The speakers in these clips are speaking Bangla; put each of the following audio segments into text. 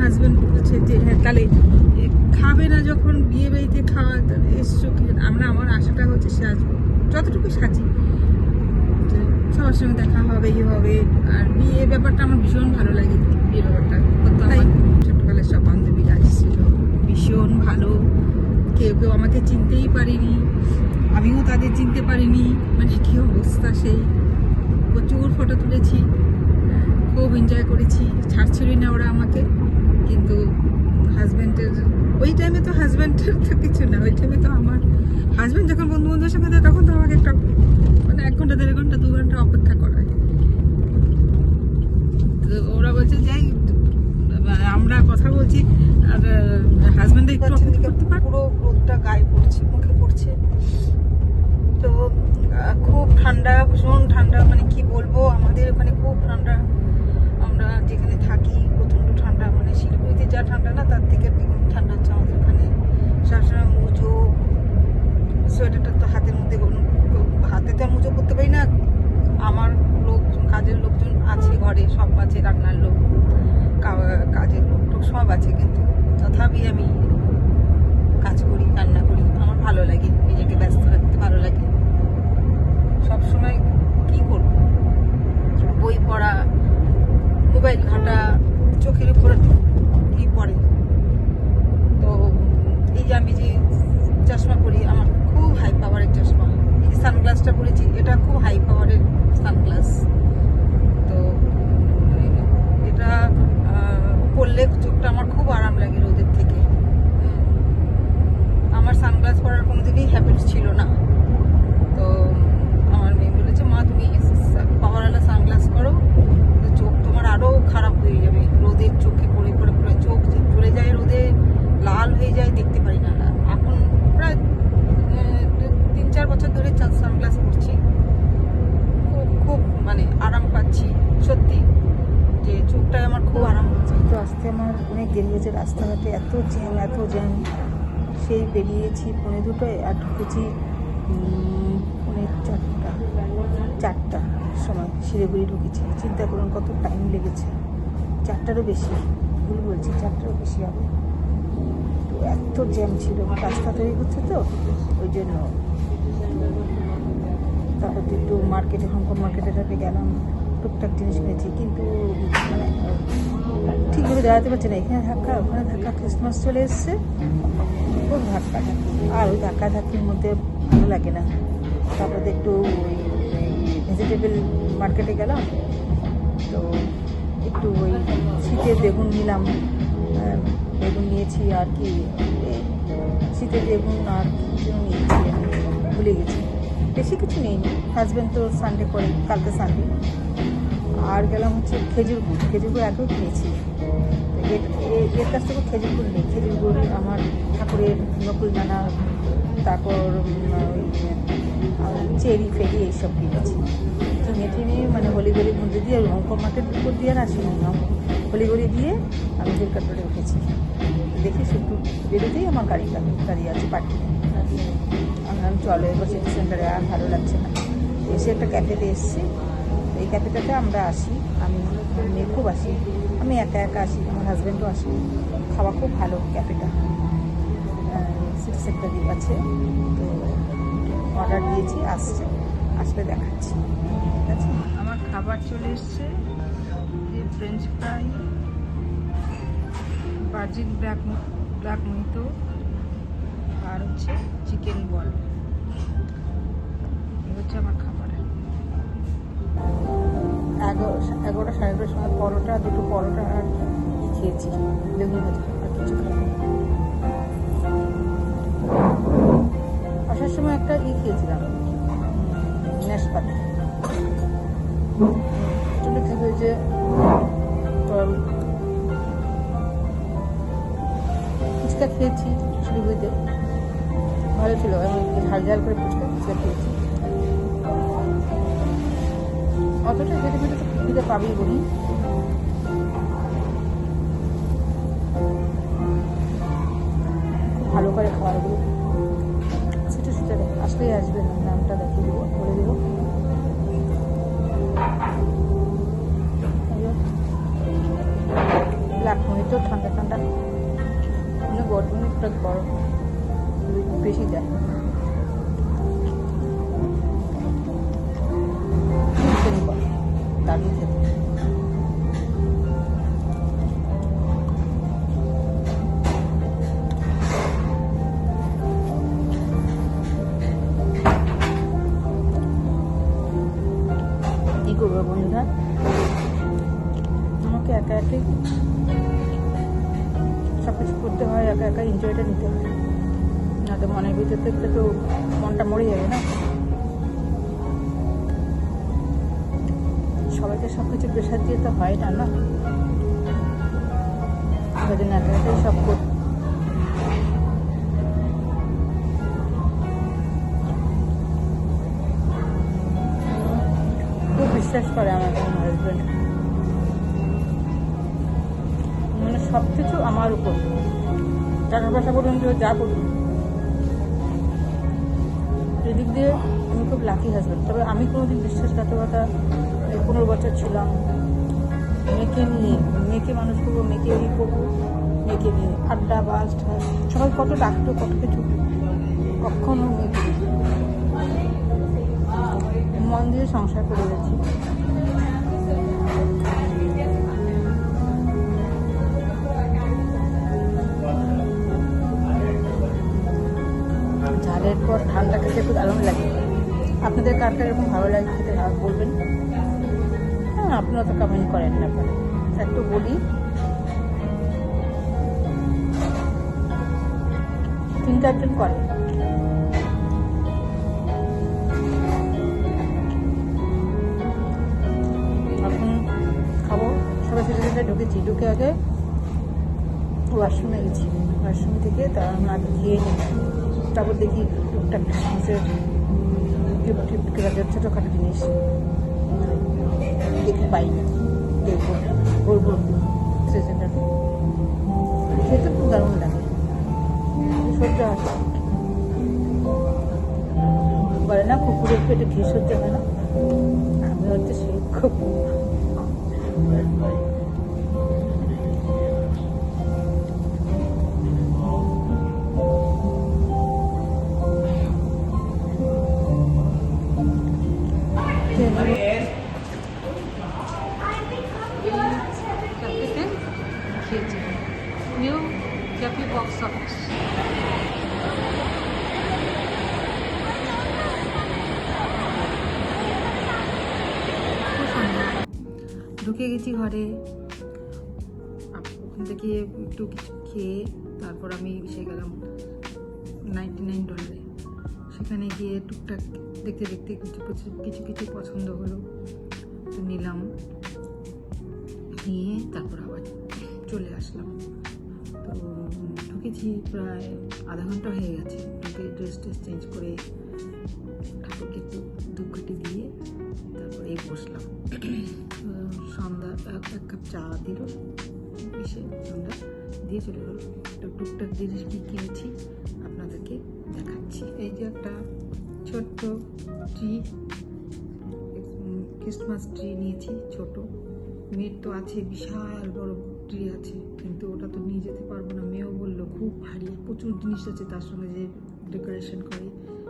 হাজব্যান্ড বলছে যে হ্যাঁ তাহলে খাবে না যখন বিয়ে বাড়িতে খাওয়া এসছো কি আমরা, আমার আশাটা হচ্ছে সাজবো, যতটুকু সাজি সবার সঙ্গে দেখা হবে ইয়ে হবে। আর বিয়ে ব্যাপারটা আমার ভীষণ ভালো লাগে, বিয়ে ব্যাপারটা তাই ছোটবেলায় সব বান্ধবীরা আসছিল, ভীষণ ভালো। কেউ কেউ আমাকে চিনতেই পারিনি, আমিও তাদের চিনতে পারিনি, মানে কি অবস্থা। সেই প্রচুর ফটো তুলেছি, খুব এনজয় করেছি, ছাড়ছিলই না ওরা আমাকে। কিন্তু হাজব্যান্ডের ওই টাইমে তো হাজব্যান্ডের তো কিছু না, ওই টাইমে তো আমার হাজব্যান্ড যখন বন্ধু বান্ধবের সঙ্গে যায় তখন তো আমাকে একটা মানে 1 ঘন্টা 1.5 ঘন্টা 2 ঘন্টা অপেক্ষা করায়। তো ওরা বলছে যাই আমরা কথা বলছি, আর হাজব্যান্ড একটু অপেক্ষা করতে পারে। পুরো রোদটা গায়ে পড়ছে, মুখে পড়ছে। তো খুব ঠান্ডা, ভীষণ ঠান্ডা, মানে কি বলবো, আমাদের ওখানে খুব ঠান্ডা। আমরা যেখানে থাকি প্রচণ্ড ঠান্ডা, মানে শিলিগুড়িতে যা ঠান্ডা না তার থেকে দ্বিগুণ ঠান্ডা হচ্ছে আমাদের ওখানে। সবসময় মুজো, সোয়েটারটা তো হাতের মধ্যে, হাতে তো মুজো করতে পারি না। আমার কাজের লোকজন আছে ঘরে, সব আছে, রান্নার লোক, কাজের লোক সব আছে, কিন্তু তথাপি আমি কাজ করি, রান্না করি, আমার ভালো লাগে, নিজেকে ব্যস্ত রাখতে ভালো লাগে। সবসময় কি করব, বই পড়া, মোবাইল ঘাঁটা, চোখের উপরে কি পড়ে। তো এই যে আমি যে চশমা পরি, আমার খুব হাই পাওয়ারের চশমা। এই যে সানগ্লাসটা পরেছি, এটা খুব হাই পাওয়ারের সানগ্লাস। তো এটা পরলে চোখটা আমার খুব আরাম লাগে রোদের থেকে। আমার সানগ্লাস পরার কোনোদিনই হ্যাবিট ছিল না। তো আমার মেয়ে বলেছে মা তুমি পাওয়ারওয়ালা সানগ্লাস করো, চোখ তোমার আরও খারাপ হয়ে যাবে, রোদের চোখে পড়ে পড়ে পড়ে চোখ চলে যায়, রোদে লাল হয়ে যায়, দেখতে পারি না। এখন প্রায় 3-4 বছর ধরে সানগ্লাস পরছি, খুব খুব মানে আরাম পাচ্ছি সত্যি, যে চোখটায় আমার খুব আরাম হচ্ছে। তো আসতে আমার অনেক দেরি হয়েছে, রাস্তাঘাটে এত জ্যাম এত জ্যাম। সেই বেরিয়েছি 2:45 আর ঢুকেছি 4:45 সময় শিলিগুড়ি ঢুকেছি। চিন্তা করুন কত টাইম লেগেছে, 4টারও বেশি, ভুল বলছি, 4টারও বেশি হবে। তো এত জ্যাম ছিল, রাস্তা তৈরি করছে তো ওই জন্য। তারপর তো একটু মার্কেটে, হংকং মার্কেটে গেলাম, টুকটাক জিনিস কিনেছি, কিন্তু মানে ঠিকভাবে দাঁড়াতে পারছি না, এখানে ধাক্কা ওখানে ধাক্কা। ক্রিসমাস চলে এসছে, খুব ধাক্কা ধাক্কি, আর ওই ধাক্কা ধাক্কির মধ্যে ভালো লাগে না। তারপরে একটু ওই ভেজিটেবল মার্কেটে গেলাম, তো একটু ওই শীতের বেগুন নিলাম, বেগুন নিয়েছি, আর কি শীতের বেগুন আর কিছু নিয়েছি, আমি ভুলে গেছি, বেশি কিছু নেইনি। হাজব্যান্ড তো সানডে করে, কালকে সানডে। আর গেলাম হচ্ছে খেজুর গুড়, খেজুর গুড় আগেও কিনেছি। এর কাছ থেকে খেজুর গুড় নেই, খেজুর গুড় আমার ঠাকুরের নকুলদানা, তারপর চেরি ফেরি এইসব কিনেছি। কিনে মানে হলিগড়ির মধ্যে দিয়ে হংকং মার্কেট উপর দিয়ে আর আসিনি, হলিগড়ি দিয়ে আমি দুর্গাপুরে উঠেছি। দেখি শুধু বেরোতেই আমার গাড়ি আছে পার্কিং। আমি চলো এবার সিটি সেন্টারে, আর ভালো লাগছে না। এসে একটা ক্যাফেতে এসেছি, এই ক্যাফেটাতে আমরা আসি, আমি মেয়ে খুব আসি, আমি একা একা আসি, আমার হাজব্যান্ডও আসে। খাওয়া খুব ভালো ক্যাফেটা, সিটি সেন্টারে আছে। তো অর্ডার দিয়েছি, আসলে দেখাচ্ছি, ঠিক আছে। আমার খাবার চলে এসছে, যে French fry, virgin black mojito, আর হচ্ছে চিকেন বল। এই হচ্ছে আমার খাবার। 11টা 11:30 সময় পরোটা, 2টো পরোটা আর খেয়েছি, বেগুন ভাজা, আর কিছু খাইনি। আসার সময় একটা খেয়েছিলাম, নাশপাতি। চলে থেকে হয়েছে ফুচকা খেয়েছি শিলিগুড়িতে, ভালো ছিল, আমি ঝাল ঝাল করে ফুচকা খেয়েছি। অতটা খেতে খেতে তো খিদে পাবেই বলি। খুব ভালো করে খাবারগুলো সিটি সেন্টারে আসলেই আসবেন, নামটা দেখিয়ে দেবো, বলে দেবো। ব্ল্যাক মোহিতো, সুন্দর ঠান্ডা ঠান্ডা, মানে গরমে একটা গরম বেশি যায়। দারুণ খেতে। কি করবো বন্ধুরা, আমাকে একা একাই সব কিছু করতে হয়, একা একা এনজয়টা নিতে হয়, না তো মনের ভিতর থেকে তো মনটা মরে যাবে না। সবাইকে সব কিছু প্রেশার দিয়ে তো হয় না, না ওই জন্য একা একাই সব কর। খুব বিশ্বাস করে আমার হাজব্যান্ড, মানে সব কিছু আমার উপর, টাকা পয়সা বলুন যে যা বলুন, এদিক দিয়ে আমি খুব লাকি হাজব্যান্ড। তবে আমি কোনোদিন বিশ্বাসঘাতকতা 15 বছর ছিলাম, মেয়েকে নিয়ে, মেয়েকে মানুষ করবো, মেয়েকে এই করবো, মেয়েকে নিয়ে আড্ডা বাস ঠাস, সবাই কত ডাকতো কত কিছু, কখনো মেয়েকে মন দিয়ে সংসার করে গেছি। ঝালের পর ঠান্ডা খেতে খুব দারুণ লাগে। আপনাদের কার কার এরকম ভালো লাগে খেতে বলবেন। হ্যাঁ, আপনারা তো কমেন্ট করেন না, একটু বলি। 3-4 জন করে। এখন খাবো, সবাই সেটা ঢুকেছি, ঢুকে আগে ওয়াশরুমে গেছি, ওয়াশরুম থেকে তার আগে খেয়ে নিই, তারপর দেখি টুকটাক ক্রিসমাসের গিফট টিফট কেনা যায়, ছোটোখাটো জিনিস দেখি পাই না, দেখবো করবো সেটা খেতে খুব দারুণ লাগে, সহ্য হয়। বলে না কুকুরের পেটে ঘি সহ্য হয় না, আমি হচ্ছে সেই খুব। খেয়েছি নিউ ক্যাফে বক্স অফিস। ঢুকে গেছি ঘরে, ওখান থেকে একটু কিছু খেয়ে তারপর আমি এসে গেলাম $99। সেখানে গিয়ে টুকটাক দেখতে দেখতে কিছু কিছু পছন্দ হলো, তো নিলাম, নিয়ে তারপর আবার চলে আসলাম। তো ঢুকেছি প্রায় আধা ঘন্টা হয়ে গেছে, ঢুকে ড্রেস চেঞ্জ করে ঠাকুরকে একটু ধূপকাঠি দিয়ে তারপরে বসলাম। সন্ধ্যা 1 কাপ চা দিল, এসে সন্ধ্যা দিয়ে চলে গেল। তো টুকটাক জিনিস কি কিনেছি আপনাদেরকে দেখাচ্ছি। এই যে একটা ছোট্ট ট্রি, ক্রিসমাস ট্রি নিয়েছি, ছোট। মেয়ের তো আছে বিশাল বড় ট্রি আছে, কিন্তু ওটা তো নিয়ে যেতে পারবো না। মেয়েও বললো খুব ভারী, প্রচুর জিনিস আছে তার সঙ্গে যে ডেকোরেশন করে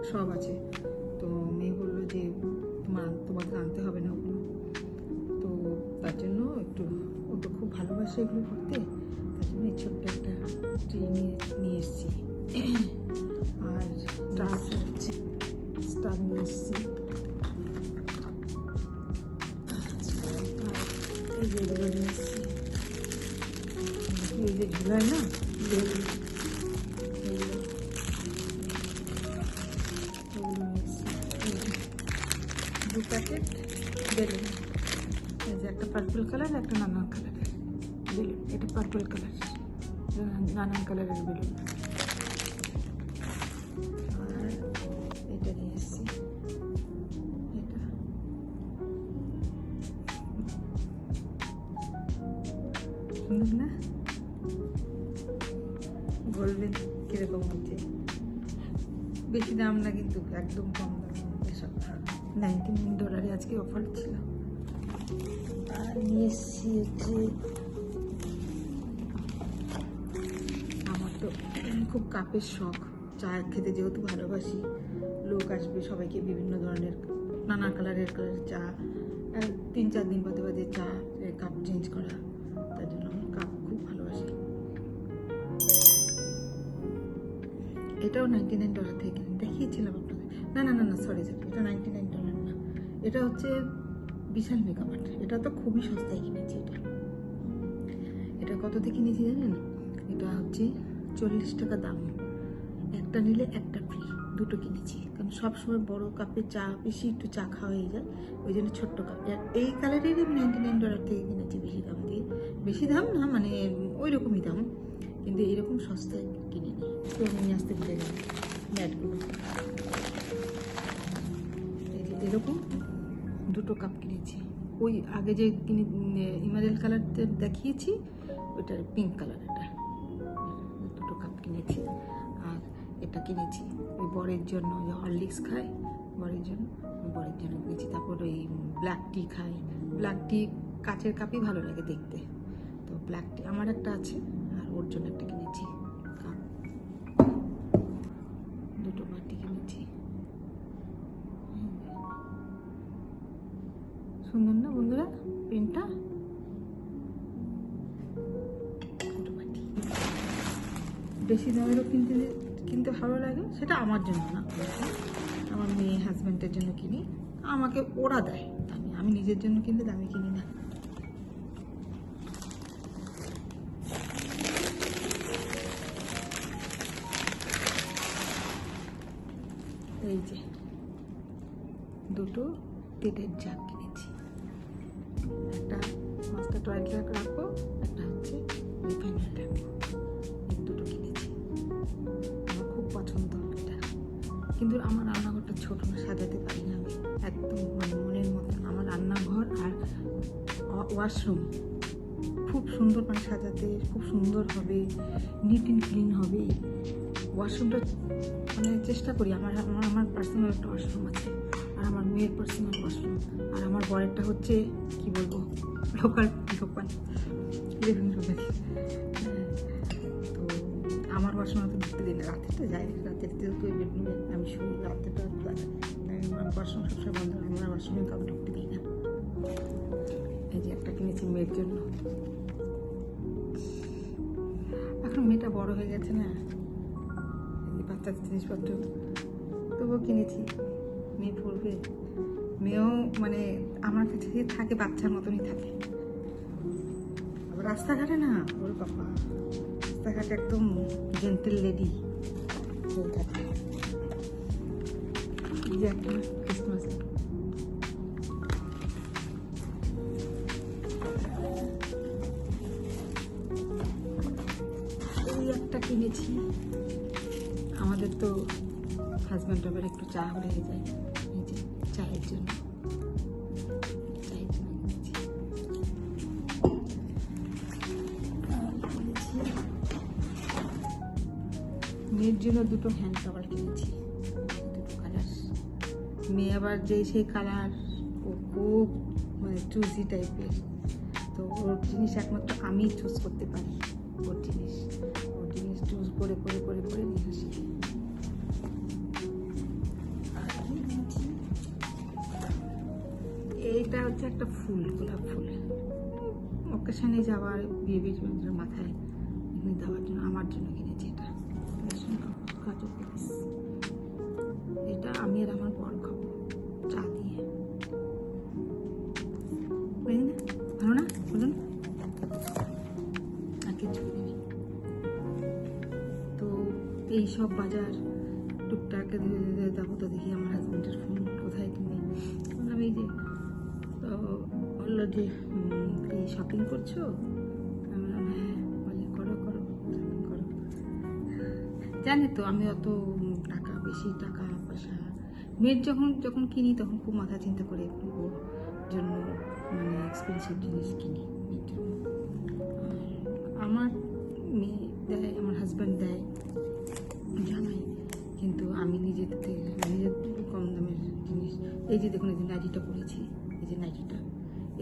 সব আছে। তো মেয়ে বললো যে তোমাকে আনতে হবে না ওগুলো, তো তার জন্য একটু, ও তো খুব ভালোবাসে এগুলো করতে, তার জন্য এই ছোট্ট একটা ট্রি নিয়ে এসেছি। আর স্টার নিয়ে এসেছি। এই যে এগুলো নিয়ে এসেছি, এই যে ঝুলায় না, দু প্যাকেট বেলুন, এই যে একটা পার্পল কালার, একটা নানান কালারের বেলুন। এটা পার্পল কালার, নানান কালারের বেলুন। আর এটা নিয়ে এসেছি, এটা সুন্দর না? বলবেন কিরকম হচ্ছে। বেশি দাম না কিন্তু, একদম কম দামের মধ্যে সব। $99 আজকে অফার ছিল। আর নিয়ে এসেছি হচ্ছে খুব কাপের শখ, চা খেতে যেহেতু ভালোবাসি, লোক আসবে সবাইকে বিভিন্ন ধরনের নানা কালারের চা, 3-4 দিন বাদে বাদে চা কাপ চেঞ্জ করা, তার জন্য আমি কাপ খুব ভালোবাসি। এটাও $99 থেকে দেখিয়েছিলাম আপনাদের। না না না না সরি, এটা $99 না, এটা হচ্ছে বিশাল মেকআপ। এটা তো খুবই সস্তায় কিনেছি। এটা কত দিয়ে কিনেছি জানেন? এটা হচ্ছে 40 টাকা দাম, একটা নিলে একটা ফ্রি, দুটো কিনেছি। কারণ সবসময় বড় কাপে চা, বেশি একটু চা খাওয়া হয়ে যায়, ওই জন্য ছোট্ট কাপ। এই কালারেরই আমি $99 থেকে কিনেছি, বেশি দাম দিয়ে। বেশি দাম না, মানে ওই রকমই দাম, কিন্তু এইরকম সস্তায় কিনে নিই। তো আমি নিয়ে আসতে পেরে গেলাম ম্যাটগুলো। এরকম দুটো কাপ কিনেছি। ওই আগে যে ইমারেল কালারটা দেখিয়েছি, ওইটার পিঙ্ক কালার, এটা দুটো কাপ কিনেছি। আর এটা কিনেছি ওই বরের জন্য, যে হরলিক্স খায় বরের জন্য কিনেছি। তারপর ওই ব্ল্যাক টি খায়, ব্ল্যাক টি কাচের কাপই ভালো লাগে দেখতে, তো ব্ল্যাক টি আমার একটা আছে, আর ওর জন্য একটা কিনেছি কাপ। দুটো বাটি কিনেছি, সুন্দর না বন্ধুরা পেনটা? বেশি দামেরও কিনতে ভালো লাগে, সেটা আমার জন্য না, আমার মেয়ে হাজব্যান্ডের জন্য কিনি, আমাকে ওরা দেয় দামি, আমি নিজের জন্য কিনলে দামি কিনি না। এই যে দুটো তেলের জাগ কিনেছি, একটা মাস্টার টয়লেট রাখবো, একটা হচ্ছে রিফাইনার রাখবো, এই দুটো কিনেছি। আমার খুব পছন্দ এটা, কিন্তু আমার রান্নাঘরটা ছোট না, সাজাতে পারি না আমি একদম, মানে মনের মতন। আমার রান্নাঘর আর ওয়াশরুম খুব সুন্দর, মানে সাজাতে খুব সুন্দর হবে, নিট অ্যান্ড ক্লিন হবে। ওয়াশরুমটা মানে চেষ্টা করি, আমার পার্সোনাল একটা ওয়াশরুম আছে, আর আমার মেয়ের পার্সোনাল ওয়াশরুম, আর আমার বরেরটা হচ্ছে কি বলবো লোকাল লিভিং রুমের। তো আমার ওয়াশরুমে তো ঢুকতে দিই না, রাতেরটা যাই, রাতের যেহেতু বেডরুমে আমি শুই, রাতেরটা আমার ওয়াশরুম সবসময় বন্ধ, আমার ওয়াশরুমে কাউকে ঢুকতে দিই না। এই যে একটা কিনেছি মেয়ের জন্য, এখন মেয়েটা বড় হয়ে গেছে না, বাচ্চাদের জিনিসপত্র তবুও কিনেছি, মেয়ে পড়বে, মেয়েও মানে আমার কাছে থাকে, বাচ্চার মতনই থাকে। আবার রাস্তাঘাটে না, ওর বাবা রাস্তাঘাটে একদম জেন্টেল লেডি হয়ে থাকে। এই যে একটা ক্রিসমাসে এই একটা কিনেছি। আমাদের তো হাজব্যান্ড আবার একটু চা হয়ে যায়, এই যে চায়ের জন্য কিনেছি। মেয়ের জন্য দুটো হ্যান্ড কাভার কিনেছি, দুটো কালার। মেয়ে আবার সেই কালার, ও খুব মানে চুজি টাইপের, তো ওর জিনিস একমাত্র আমি চুজ করতে পারি। ওর জিনিস চুজ করে নিয়ে আসি। এইটা হচ্ছে একটা ফুল, গোলাপ ফুল, অকেশনে যাওয়ার, বিয়ে মাথায় এমনি দেওয়ার জন্য, আমার জন্য কিনেছি। এটা আমি আর আমার বর খাবো চা দিয়ে, ভালো না বলুন? আর কিছু কিনি। তো এইসব বাজার টুকটাক যাবো, তো দেখি আমার হাজব্যান্ডের ফোন, কোথায় তুমি? বললাম এই যে, তো বললো যে এই শপিং করছো? আমি বললাম হ্যাঁ। বলে করো। জানি তো আমি অত বেশি টাকা পয়সা, মেয়ের যখন কিনি তখন খুব মাথা চিন্তা করে ওর জন্য মানে এক্সপেন্সিভ জিনিস কিনি মেয়ের জন্য। আমার মেয়ে দেয়, আমার হাজব্যান্ড দেয়, জানাই, কিন্তু আমি নিজের কম দামের জিনিস, এই যে দেখুন এই যে নাইটিটা পরেছি, এই যে নাইটিটা,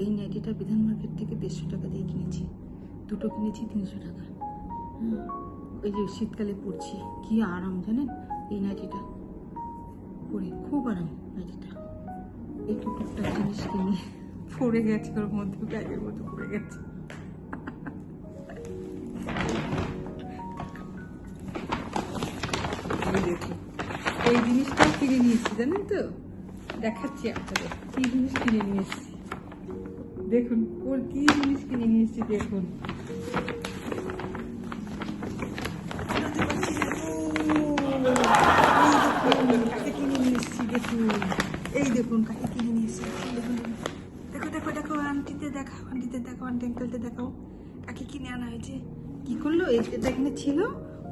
এই নাইটিটা বিধান মার্কেট থেকে 150 টাকা দিয়ে কিনেছি, দুটো কিনেছি 300 টাকা। এই যে শীতকালে পরছি, কি আরাম জানেন এই নাইটিটা পরে, খুব আরাম নাইটিটা। একটু টুকটাক জিনিস কিনে পড়ে গেছে, ওর মধ্যে ব্যাগের মধ্যে পড়ে গেছে। এই জিনিসটা কিনে নিয়েছি জানেন তো, দেখাচ্ছি আপনাদের কি জিনিস কিনে নিয়ে এসেছি। দেখুন ওর কি জিনিস কিনে নিয়ে এসেছি, দেখুন। কাকে কিনে নিয়ে এসেছি দেখুন, এই দেখুন কাকে কিনে নিয়ে এসেছি দেখুন। দেখো দেখো দেখো, আন্টিতে দেখাও, আন্টিতে দেখাও, আন্টি আঙ্কেলতে দেখাও কাকে কিনে আনা হয়েছে। কি করলো, এটা এখানে ছিল,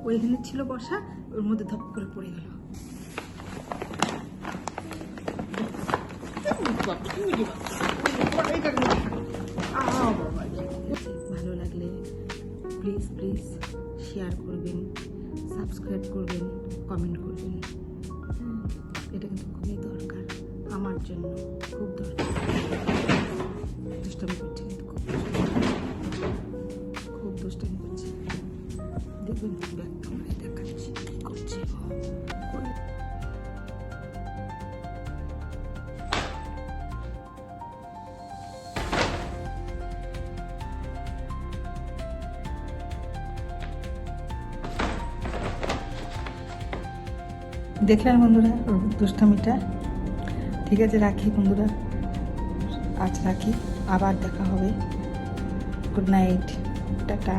ওইখানে ছিল বসা, ওর মধ্যে ধপ করে পড়ে গেল। ভালো লাগলে প্লিজ প্লিজ শেয়ার করবেন, সাবস্ক্রাইব করবেন, কমেন্ট করবেন। এটা কিন্তু খুবই দরকার আমার জন্য, খুব দরকার। দুষ্টামি করছে কিন্তু খুব দুষ্টামি করছে। দেখবেন ব্যাক ক্যামেরায় দেখাচ্ছি কি করছে। দেখলেন বন্ধুরা ওর দুষ্টামিটা। ঠিক আছে, রাখি বন্ধুরা, আজ রাখি, আবার দেখা হবে। Good night, tata.